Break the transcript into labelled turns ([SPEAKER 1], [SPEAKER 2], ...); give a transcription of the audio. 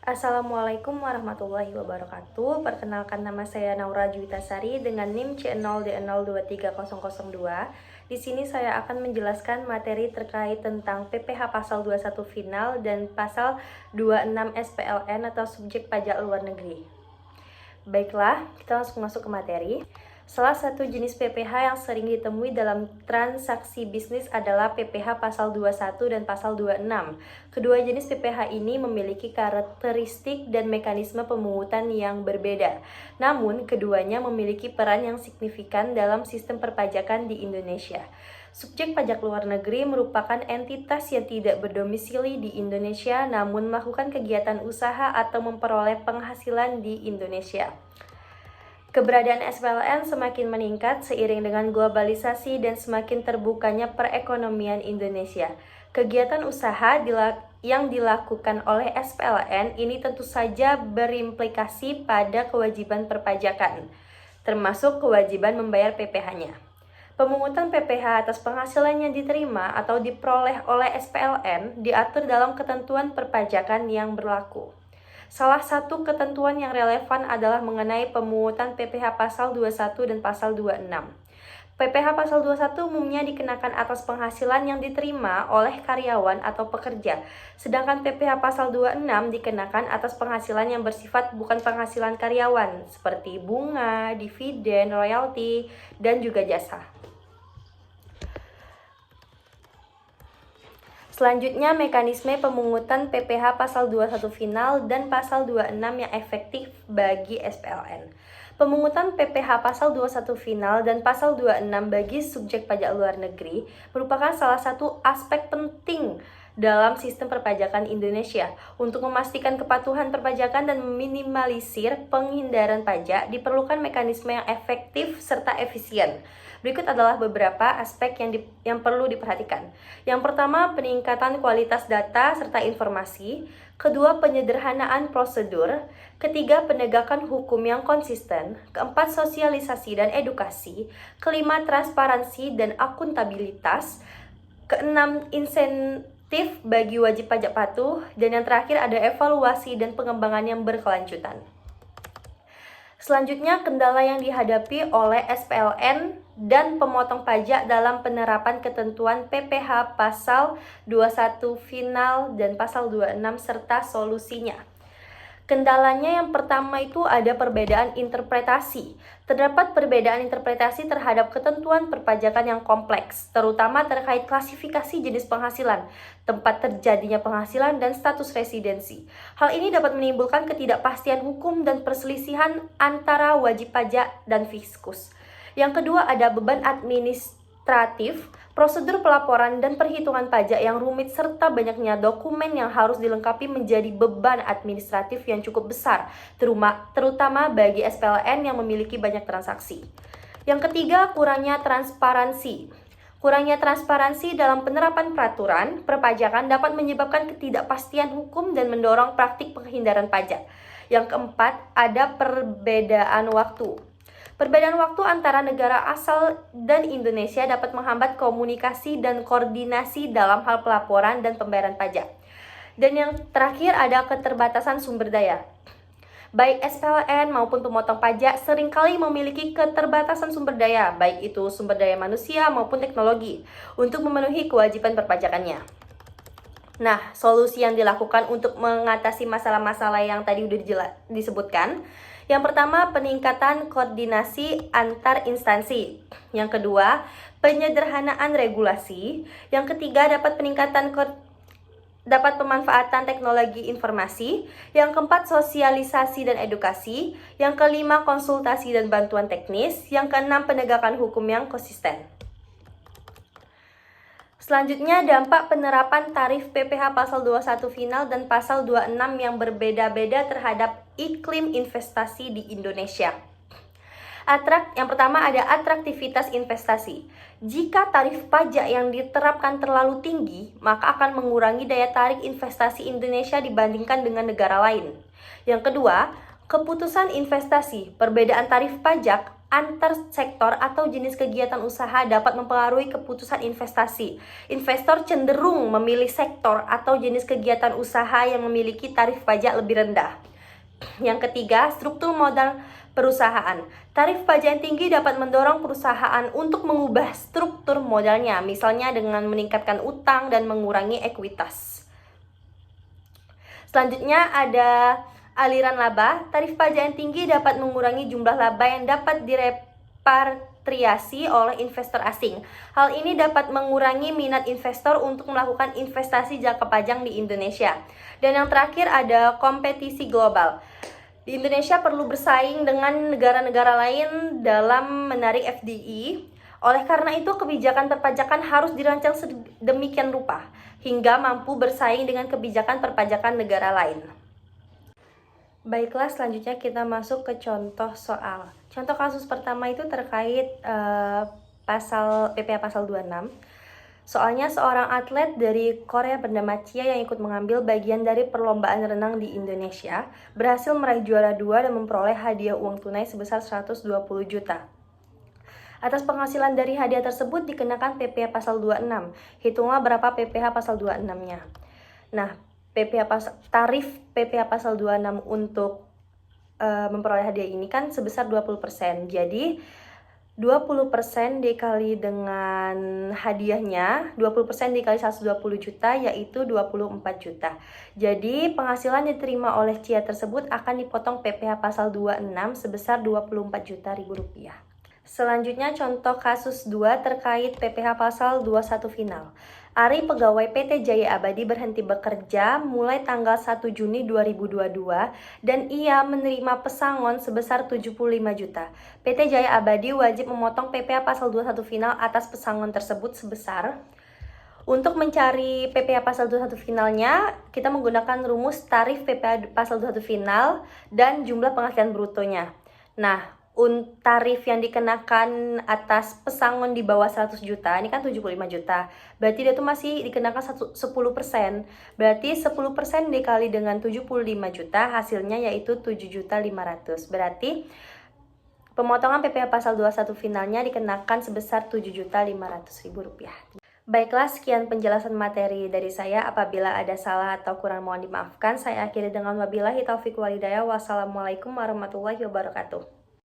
[SPEAKER 1] Assalamualaikum warahmatullahi wabarakatuh. Perkenalkan, nama saya Naura Juwitasari dengan NIM C0D023002. Di sini saya akan menjelaskan materi terkait tentang PPh pasal 21 final dan pasal 26 SPLN atau subjek pajak luar negeri. Baiklah, kita langsung masuk ke materi. Salah satu jenis PPh yang sering ditemui dalam transaksi bisnis adalah PPh pasal 21 dan pasal 26. Kedua jenis PPh ini memiliki karakteristik dan mekanisme pemungutan yang berbeda. Namun, keduanya memiliki peran yang signifikan dalam sistem perpajakan di Indonesia. Subjek pajak luar negeri merupakan entitas yang tidak berdomisili di Indonesia namun melakukan kegiatan usaha atau memperoleh penghasilan di Indonesia. Keberadaan SPLN semakin meningkat seiring dengan globalisasi dan semakin terbukanya perekonomian Indonesia. Kegiatan usaha yang dilakukan oleh SPLN ini tentu saja berimplikasi pada kewajiban perpajakan, termasuk kewajiban membayar PPh-nya. Pemungutan PPh atas penghasilan yang diterima atau diperoleh oleh SPLN diatur dalam ketentuan perpajakan yang berlaku. Salah satu ketentuan yang relevan adalah mengenai pemungutan PPh pasal 21 dan pasal 26. PPh pasal 21 umumnya dikenakan atas penghasilan yang diterima oleh karyawan atau pekerja, sedangkan PPh pasal 26 dikenakan atas penghasilan yang bersifat bukan penghasilan karyawan, seperti bunga, dividen, royalti, dan juga jasa. Selanjutnya, mekanisme pemungutan PPh pasal 21 final dan pasal 26 yang efektif bagi SPLN. Pemungutan PPh pasal 21 final dan pasal 26 bagi subjek pajak luar negeri merupakan salah satu aspek penting dalam sistem perpajakan Indonesia. Untuk memastikan kepatuhan perpajakan dan meminimalisir penghindaran pajak, diperlukan mekanisme yang efektif serta efisien. Berikut adalah beberapa aspek yang perlu diperhatikan. Yang pertama, peningkatan kualitas data serta informasi. Kedua, penyederhanaan prosedur. Ketiga, penegakan hukum yang konsisten. Keempat, sosialisasi dan edukasi. Kelima, transparansi dan akuntabilitas. Keenam, insentif bagi wajib pajak patuh. Dan yang terakhir ada evaluasi dan pengembangan yang berkelanjutan. Selanjutnya, kendala yang dihadapi oleh SPLN dan pemotong pajak dalam penerapan ketentuan PPh pasal 21 final dan pasal 26 serta solusinya. Kendalanya yang pertama itu ada perbedaan interpretasi. Terdapat perbedaan interpretasi terhadap ketentuan perpajakan yang kompleks, terutama terkait klasifikasi jenis penghasilan, tempat terjadinya penghasilan, dan status residensi. Hal ini dapat menimbulkan ketidakpastian hukum dan perselisihan antara wajib pajak dan fiskus. Yang kedua ada beban administratif, prosedur pelaporan dan perhitungan pajak yang rumit serta banyaknya dokumen yang harus dilengkapi menjadi beban administratif yang cukup besar, terutama bagi SPLN yang memiliki banyak transaksi. Yang ketiga, kurangnya transparansi. Kurangnya transparansi dalam penerapan peraturan perpajakan dapat menyebabkan ketidakpastian hukum dan mendorong praktik penghindaran pajak. Yang keempat, ada perbedaan waktu. Perbedaan waktu antara negara asal dan Indonesia dapat menghambat komunikasi dan koordinasi dalam hal pelaporan dan pembayaran pajak. Dan yang terakhir ada keterbatasan sumber daya. Baik SPLN maupun pemotong pajak seringkali memiliki keterbatasan sumber daya, baik itu sumber daya manusia maupun teknologi, untuk memenuhi kewajiban perpajakannya. Nah, solusi yang dilakukan untuk mengatasi masalah-masalah yang tadi udah disebutkan. Yang pertama, peningkatan koordinasi antar instansi. Yang kedua, penyederhanaan regulasi. Yang ketiga, dapat pemanfaatan teknologi informasi. Yang keempat, sosialisasi dan edukasi. Yang kelima, konsultasi dan bantuan teknis. Yang keenam, penegakan hukum yang konsisten. Selanjutnya, dampak penerapan tarif PPh pasal 21 final dan pasal 26 yang berbeda-beda terhadap iklim investasi di Indonesia. Yang pertama ada atraktivitas investasi. Jika tarif pajak yang diterapkan terlalu tinggi, maka akan mengurangi daya tarik investasi Indonesia dibandingkan dengan negara lain. Yang kedua, keputusan investasi. Perbedaan tarif pajak antar sektor atau jenis kegiatan usaha dapat mempengaruhi keputusan investasi. Investor cenderung memilih sektor atau jenis kegiatan usaha yang memiliki tarif pajak lebih rendah. Yang ketiga, struktur modal perusahaan. Tarif pajak yang tinggi dapat mendorong perusahaan untuk mengubah struktur modalnya, misalnya dengan meningkatkan utang dan mengurangi ekuitas. Selanjutnya ada aliran laba. Tarif pajak yang tinggi dapat mengurangi jumlah laba yang dapat direpatriasi oleh investor asing. Hal ini dapat mengurangi minat investor untuk melakukan investasi jangka panjang di Indonesia. Dan yang terakhir ada kompetisi global. Di Indonesia perlu bersaing dengan negara-negara lain dalam menarik FDI. Oleh karena itu, kebijakan perpajakan harus dirancang sedemikian rupa hingga mampu bersaing dengan kebijakan perpajakan negara lain. Baiklah, selanjutnya kita masuk ke contoh soal. Contoh kasus pertama itu terkait PPh pasal 26. Soalnya seorang atlet dari Korea bernama Chia yang ikut mengambil bagian dari perlombaan renang di Indonesia berhasil meraih juara 2 dan memperoleh hadiah uang tunai sebesar 120 juta. Atas penghasilan dari hadiah tersebut dikenakan PPh pasal 26. Hitunglah berapa PPh pasal 26-nya. Nah, tarif PPh pasal 26 untuk memperoleh hadiah ini kan sebesar 20%. Jadi 20% dikali dengan hadiahnya, 20% dikali 120 juta yaitu 24 juta. Jadi penghasilan diterima oleh Cia tersebut akan dipotong PPh pasal 26 sebesar 24 juta rupiah. Selanjutnya contoh kasus 2 terkait PPh pasal 21 final. Ari, pegawai PT Jaya Abadi, berhenti bekerja mulai tanggal 1 Juni 2022 dan ia menerima pesangon sebesar 75 juta. PT Jaya Abadi wajib memotong PPh pasal 21 final atas pesangon tersebut sebesar. Untuk mencari PPh pasal 21 finalnya, kita menggunakan rumus tarif PPh pasal 21 final dan jumlah penghasilan brutonya. Nah, tarif yang dikenakan atas pesangon di bawah 100 juta, ini kan 75 juta. Berarti dia tuh masih dikenakan 10%. Berarti 10% dikali dengan 75 juta, hasilnya yaitu 7.500.000. Berarti pemotongan PPh pasal 21 finalnya dikenakan sebesar 7.500.000 rupiah. Baiklah, sekian penjelasan materi dari saya. Apabila ada salah atau kurang mohon dimaafkan. Saya akhiri dengan wabillahi taufiq walhidayah. Wassalamualaikum warahmatullahi wabarakatuh.